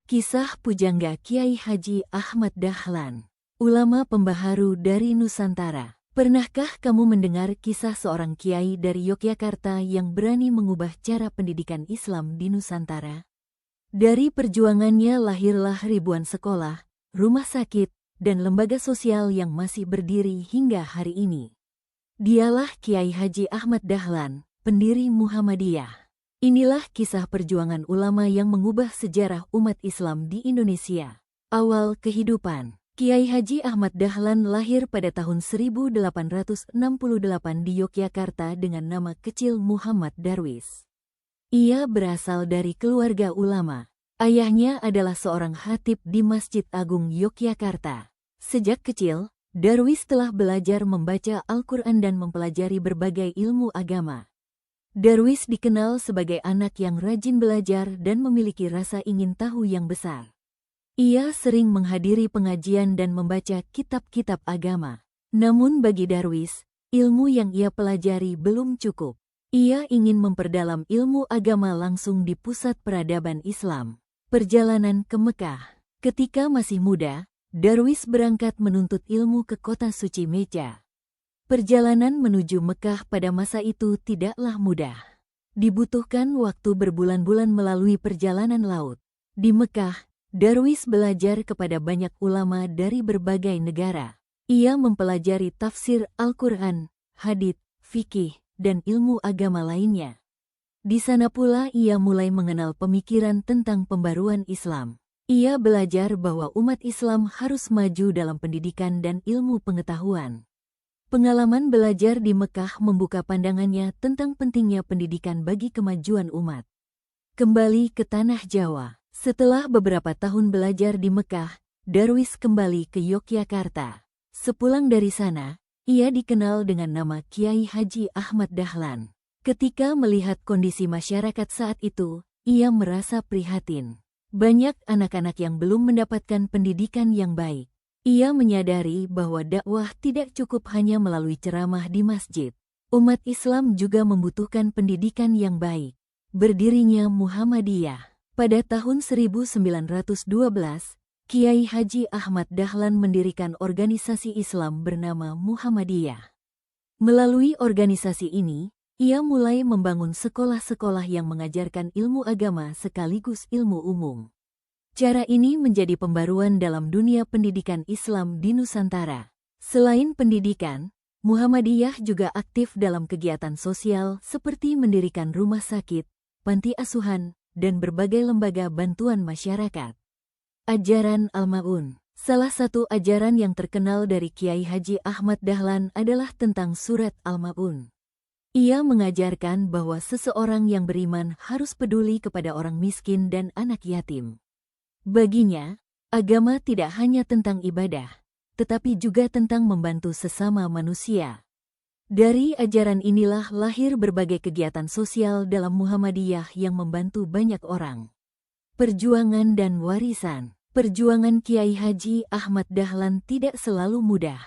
Kisah Pujangga Kiai Haji Ahmad Dahlan, ulama pembaharu dari Nusantara. Pernahkah kamu mendengar kisah seorang kiai dari Yogyakarta yang berani mengubah cara pendidikan Islam di Nusantara? Dari perjuangannya lahirlah ribuan sekolah, rumah sakit, dan lembaga sosial yang masih berdiri hingga hari ini. Dialah Kiai Haji Ahmad Dahlan, pendiri Muhammadiyah. Inilah kisah perjuangan ulama yang mengubah sejarah umat Islam di Indonesia. Awal kehidupan. Kiai Haji Ahmad Dahlan lahir pada tahun 1868 di Yogyakarta dengan nama kecil Muhammad Darwis. Ia berasal dari keluarga ulama. Ayahnya adalah seorang khatib di Masjid Agung Yogyakarta. Sejak kecil, Darwis telah belajar membaca Al-Quran dan mempelajari berbagai ilmu agama. Darwis dikenal sebagai anak yang rajin belajar dan memiliki rasa ingin tahu yang besar. Ia sering menghadiri pengajian dan membaca kitab-kitab agama. Namun bagi Darwis, ilmu yang ia pelajari belum cukup. Ia ingin memperdalam ilmu agama langsung di pusat peradaban Islam. Perjalanan ke Mekah. Ketika masih muda, Darwis berangkat menuntut ilmu ke kota suci Mekah. Perjalanan menuju Mekah pada masa itu tidaklah mudah. Dibutuhkan waktu berbulan-bulan melalui perjalanan laut. Di Mekah, Darwis belajar kepada banyak ulama dari berbagai negara. Ia mempelajari tafsir Al-Quran, hadits, fikih, dan ilmu agama lainnya. Di sana pula ia mulai mengenal pemikiran tentang pembaruan Islam. Ia belajar bahwa umat Islam harus maju dalam pendidikan dan ilmu pengetahuan. Pengalaman belajar di Mekah membuka pandangannya tentang pentingnya pendidikan bagi kemajuan umat. Kembali ke tanah Jawa. Setelah beberapa tahun belajar di Mekah, Darwis kembali ke Yogyakarta. Sepulang dari sana, ia dikenal dengan nama Kiai Haji Ahmad Dahlan. Ketika melihat kondisi masyarakat saat itu, ia merasa prihatin. Banyak anak-anak yang belum mendapatkan pendidikan yang baik. Ia menyadari bahwa dakwah tidak cukup hanya melalui ceramah di masjid. Umat Islam juga membutuhkan pendidikan yang baik. Berdirinya Muhammadiyah. Pada tahun 1912, Kiai Haji Ahmad Dahlan mendirikan organisasi Islam bernama Muhammadiyah. Melalui organisasi ini, ia mulai membangun sekolah-sekolah yang mengajarkan ilmu agama sekaligus ilmu umum. Cara ini menjadi pembaruan dalam dunia pendidikan Islam di Nusantara. Selain pendidikan, Muhammadiyah juga aktif dalam kegiatan sosial seperti mendirikan rumah sakit, panti asuhan, dan berbagai lembaga bantuan masyarakat. Ajaran Al-Ma'un. Salah satu ajaran yang terkenal dari Kiai Haji Ahmad Dahlan adalah tentang surat Al-Ma'un. Ia mengajarkan bahwa seseorang yang beriman harus peduli kepada orang miskin dan anak yatim. Baginya, agama tidak hanya tentang ibadah, tetapi juga tentang membantu sesama manusia. Dari ajaran inilah lahir berbagai kegiatan sosial dalam Muhammadiyah yang membantu banyak orang. Perjuangan dan warisan. Perjuangan Kiai Haji Ahmad Dahlan tidak selalu mudah.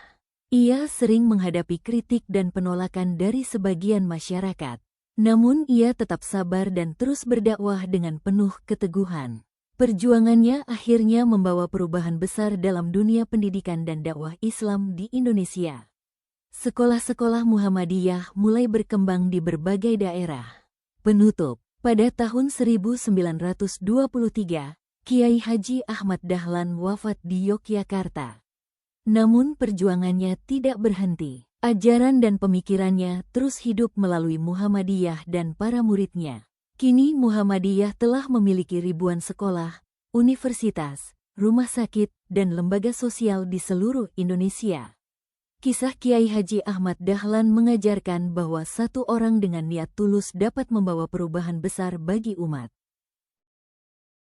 Ia sering menghadapi kritik dan penolakan dari sebagian masyarakat. Namun ia tetap sabar dan terus berdakwah dengan penuh keteguhan. Perjuangannya akhirnya membawa perubahan besar dalam dunia pendidikan dan dakwah Islam di Indonesia. Sekolah-sekolah Muhammadiyah mulai berkembang di berbagai daerah. Penutup. Pada tahun 1923, Kiai Haji Ahmad Dahlan wafat di Yogyakarta. Namun perjuangannya tidak berhenti. Ajaran dan pemikirannya terus hidup melalui Muhammadiyah dan para muridnya. Kini Muhammadiyah telah memiliki ribuan sekolah, universitas, rumah sakit, dan lembaga sosial di seluruh Indonesia. Kisah Kiai Haji Ahmad Dahlan mengajarkan bahwa satu orang dengan niat tulus dapat membawa perubahan besar bagi umat.